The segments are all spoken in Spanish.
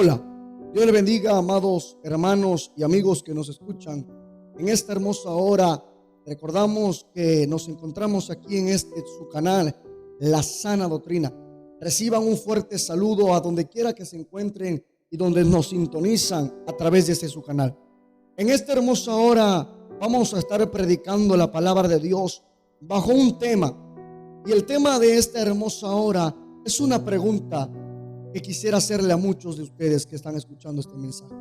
Hola, Dios le bendiga, amados hermanos y amigos que nos escuchan. En esta hermosa hora recordamos que nos encontramos aquí en su canal, La Sana Doctrina. Reciban un fuerte saludo a donde quiera que se encuentren y donde nos sintonizan a través de su canal. En esta hermosa hora vamos a estar predicando la palabra de Dios bajo un tema. Y el tema de esta hermosa hora es una pregunta que quisiera hacerle a muchos de ustedes que están escuchando este mensaje.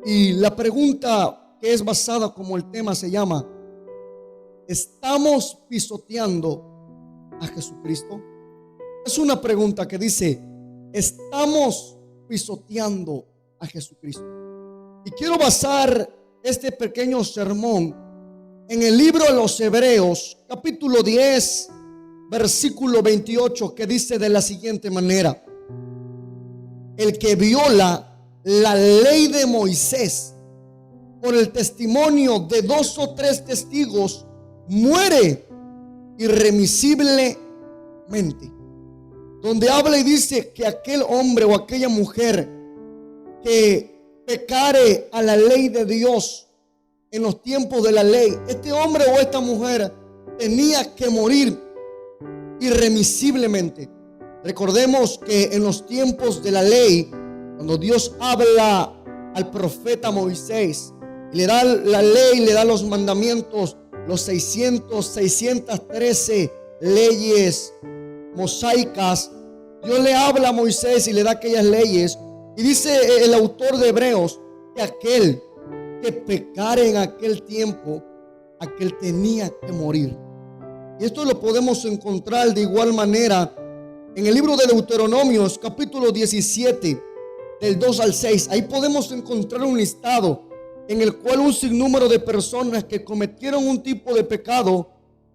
Y la pregunta que es basada como el tema se llama: ¿estamos pisoteando a Jesucristo? Es una pregunta que dice: ¿estamos pisoteando a Jesucristo? Y quiero basar este pequeño sermón en el libro de los Hebreos, capítulo 10, versículo 28, que dice de la siguiente manera: el que viola la ley de Moisés por el testimonio de 2 o 3 testigos muere irremisiblemente. Donde habla y dice que aquel hombre o aquella mujer que pecare a la ley de Dios en los tiempos de la ley, este hombre o esta mujer tenía que morir irremisiblemente. Recordemos que en los tiempos de la ley, cuando Dios habla al profeta Moisés y le da la ley, le da los mandamientos, los 613 leyes mosaicas, Dios le habla a Moisés y le da aquellas leyes. Y dice el autor de Hebreos que aquel que pecare en aquel tiempo, aquel tenía que morir. Y esto lo podemos encontrar de igual manera en el libro de Deuteronomios, capítulo 17, del 2 al 6. Ahí podemos encontrar un listado en el cual un sinnúmero de personas que cometieron un tipo de pecado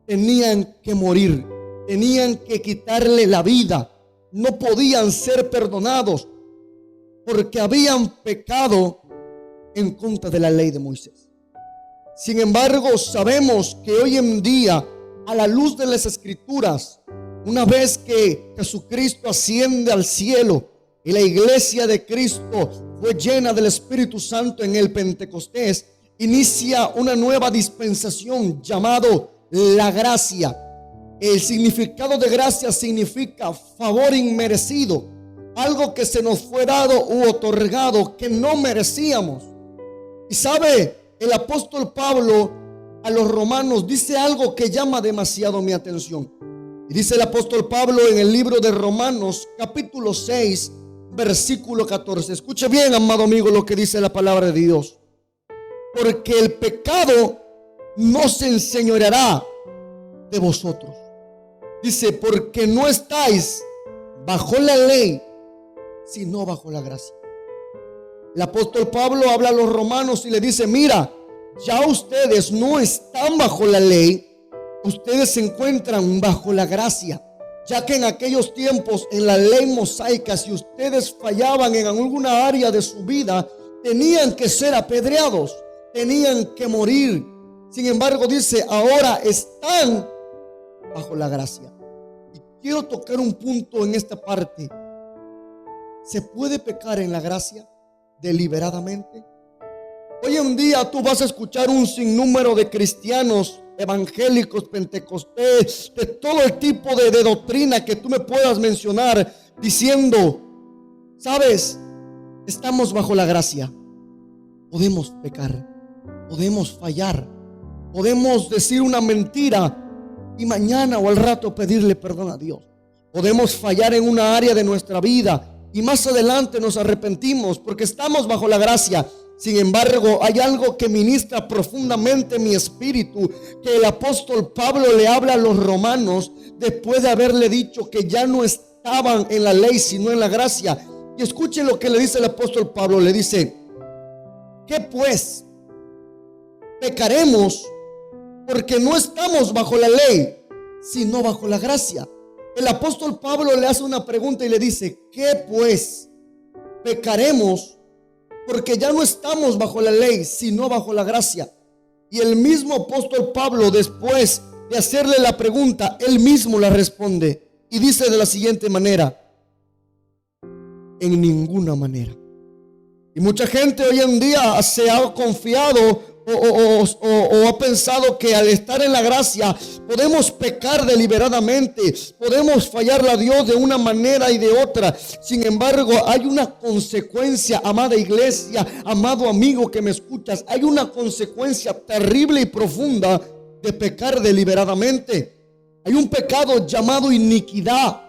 tenían que morir, tenían que quitarle la vida, no podían ser perdonados porque habían pecado en contra de la ley de Moisés. Sin embargo, sabemos que hoy en día, a la luz de las Escrituras, una vez que Jesucristo asciende al cielo y la iglesia de Cristo fue llena del Espíritu Santo en el Pentecostés, inicia una nueva dispensación llamado la gracia. El significado de gracia significa favor inmerecido, algo que se nos fue dado u otorgado que no merecíamos. Y sabe, el apóstol Pablo a los romanos dice algo que llama demasiado mi atención. Y dice el apóstol Pablo en el libro de Romanos, capítulo 6, versículo 14. Escuche bien, amado amigo, lo que dice la palabra de Dios. Porque el pecado no se enseñoreará de vosotros. Dice, porque no estáis bajo la ley, sino bajo la gracia. El apóstol Pablo habla a los romanos y le dice: mira, ya ustedes no están bajo la ley, ustedes se encuentran bajo la gracia. Ya que en aquellos tiempos, en la ley mosaica, si ustedes fallaban en alguna área de su vida, tenían que ser apedreados, tenían que morir. Sin embargo, dice, ahora están bajo la gracia. Y quiero tocar un punto en esta parte. ¿Se puede pecar en la gracia deliberadamente? Hoy en día tú vas a escuchar un sinnúmero de cristianos evangélicos, pentecostés, de todo el tipo de doctrina que tú me puedas mencionar, diciendo: sabes, estamos bajo la gracia, podemos pecar, podemos fallar, podemos decir una mentira y mañana o al rato pedirle perdón a Dios. Podemos fallar en una área de nuestra vida y más adelante nos arrepentimos porque estamos bajo la gracia. Sin embargo, hay algo que ministra profundamente mi espíritu, que el apóstol Pablo le habla a los romanos después de haberle dicho que ya no estaban en la ley sino en la gracia. Y escuchen lo que le dice el apóstol Pablo. Le dice: ¿qué pues? Pecaremos porque no estamos bajo la ley sino bajo la gracia. El apóstol Pablo le hace una pregunta y le dice: ¿qué pues? Pecaremos porque ya no estamos bajo la ley, sino bajo la gracia. Y el mismo apóstol Pablo, después de hacerle la pregunta, él mismo la responde. Y dice de la siguiente manera: en ninguna manera. Y mucha gente hoy en día se ha confiado o ha pensado que al estar en la gracia podemos pecar deliberadamente, podemos fallarle a Dios de una manera y de otra. Sin embargo, hay una consecuencia, amada iglesia, amado amigo que me escuchas, hay una consecuencia terrible y profunda de pecar deliberadamente. Hay un pecado llamado iniquidad.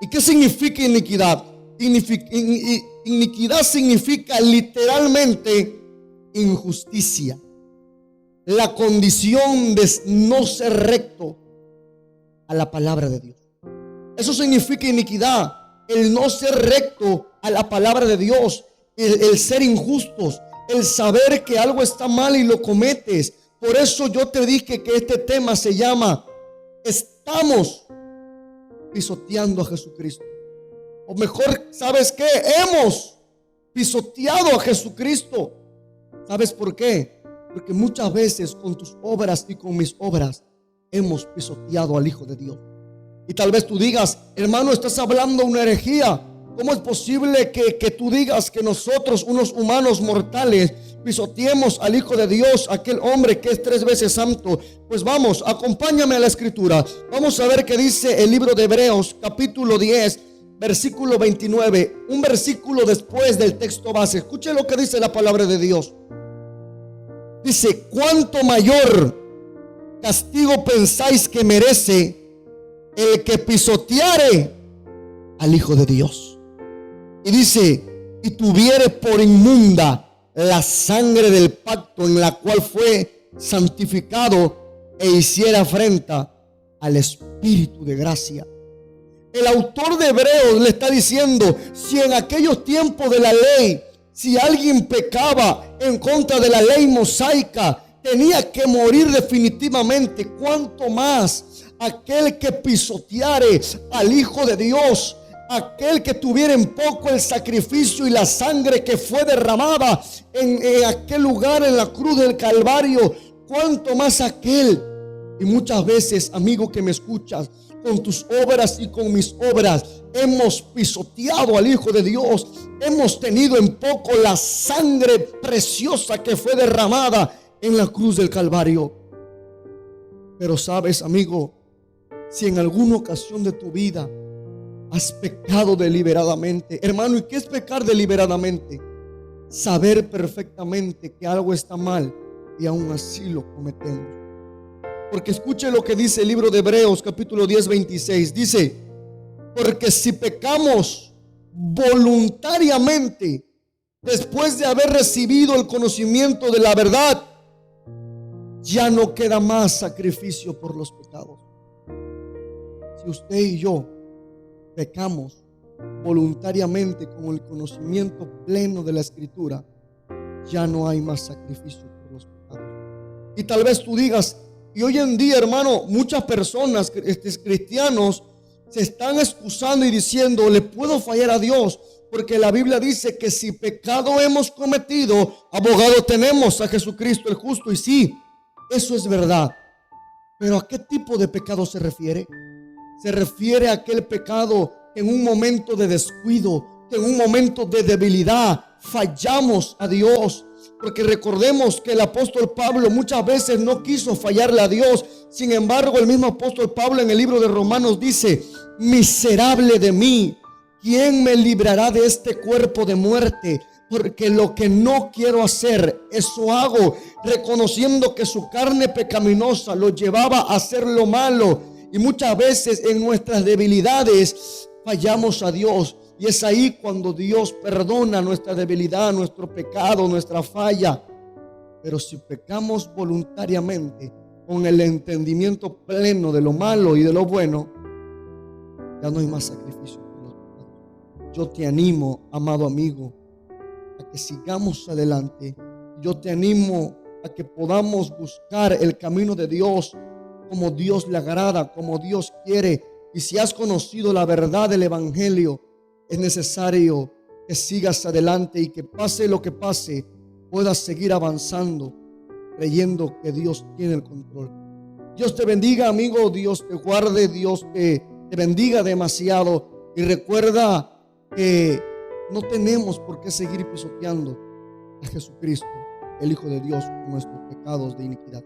¿Y qué significa iniquidad? Iniquidad significa literalmente injusticia, la condición de no ser recto a la palabra de Dios. Eso significa iniquidad, el no ser recto a la palabra de Dios, el ser injustos, el saber que algo está mal y lo cometes. Por eso yo te dije que este tema se llama estamos pisoteando a Jesucristo. O mejor, ¿sabes qué? Hemos pisoteado a Jesucristo. ¿Sabes por qué? Porque muchas veces con tus obras y con mis obras hemos pisoteado al Hijo de Dios. Y tal vez tú digas, hermano, estás hablando una herejía. ¿Cómo es posible que tú digas que nosotros, unos humanos mortales, pisoteemos al Hijo de Dios, aquel hombre que es 3 veces santo? Pues vamos, acompáñame a la Escritura. Vamos a ver qué dice el libro de Hebreos, capítulo 10, versículo 29. Un versículo después del texto base. Escuche lo que dice la palabra de Dios. Dice, ¿cuánto mayor castigo pensáis que merece el que pisoteare al Hijo de Dios? Y dice, y tuviere por inmunda la sangre del pacto en la cual fue santificado e hiciera afrenta al Espíritu de gracia. El autor de Hebreos le está diciendo, si en aquellos tiempos de la ley, si alguien pecaba en contra de la ley mosaica, tenía que morir definitivamente, ¿cuánto más aquel que pisoteare al Hijo de Dios? Aquel que tuviera en poco el sacrificio y la sangre que fue derramada en aquel lugar, en la cruz del Calvario, cuánto más aquel. Y muchas veces, amigo que me escuchas, con tus obras y con mis obras hemos pisoteado al Hijo de Dios. Hemos tenido en poco la sangre preciosa que fue derramada en la cruz del Calvario. Pero sabes, amigo, si en alguna ocasión de tu vida has pecado deliberadamente, hermano, ¿y qué es pecar deliberadamente? Saber perfectamente que algo está mal y aún así lo cometemos. Porque escuche lo que dice el libro de Hebreos, capítulo 10, 26. Dice, porque si pecamos voluntariamente después de haber recibido el conocimiento de la verdad, ya no queda más sacrificio por los pecados. Si usted y yo pecamos voluntariamente con el conocimiento pleno de la Escritura, ya no hay más sacrificio por los pecados. Y tal vez tú digas, y hoy en día, hermano, muchas personas, cristianos, se están excusando y diciendo, le puedo fallar a Dios, porque la Biblia dice que si pecado hemos cometido, abogado tenemos a Jesucristo el justo. Y sí, eso es verdad. Pero ¿a qué tipo de pecado se refiere? Se refiere a aquel pecado que en un momento de descuido, que en un momento de debilidad fallamos a Dios. Porque recordemos que el apóstol Pablo muchas veces no quiso fallarle a Dios. Sin embargo, el mismo apóstol Pablo en el libro de Romanos dice, miserable de mí, ¿quién me librará de este cuerpo de muerte? Porque lo que no quiero hacer, eso hago, reconociendo que su carne pecaminosa lo llevaba a hacer lo malo. Y muchas veces en nuestras debilidades fallamos a Dios. Y es ahí cuando Dios perdona nuestra debilidad, nuestro pecado, nuestra falla. Pero si pecamos voluntariamente, con el entendimiento pleno de lo malo y de lo bueno, ya no hay más sacrificio por los pecados. Yo te animo, amado amigo, a que sigamos adelante. Yo te animo a que podamos buscar el camino de Dios como Dios le agrada, como Dios quiere. Y si has conocido la verdad del Evangelio, es necesario que sigas adelante y que pase lo que pase, puedas seguir avanzando, creyendo que Dios tiene el control. Dios te bendiga, amigo. Dios te guarde. Dios te bendiga demasiado. Y recuerda que no tenemos por qué seguir pisoteando a Jesucristo, el Hijo de Dios, con nuestros pecados de iniquidad.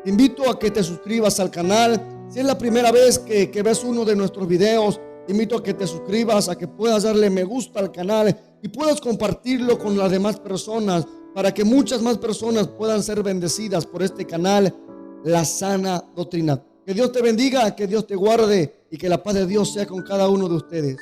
Te invito a que te suscribas al canal. Si es la primera vez que ves uno de nuestros videos, te invito a que te suscribas, a que puedas darle me gusta al canal y puedas compartirlo con las demás personas para que muchas más personas puedan ser bendecidas por este canal, La Sana Doctrina. Que Dios te bendiga, que Dios te guarde y que la paz de Dios sea con cada uno de ustedes.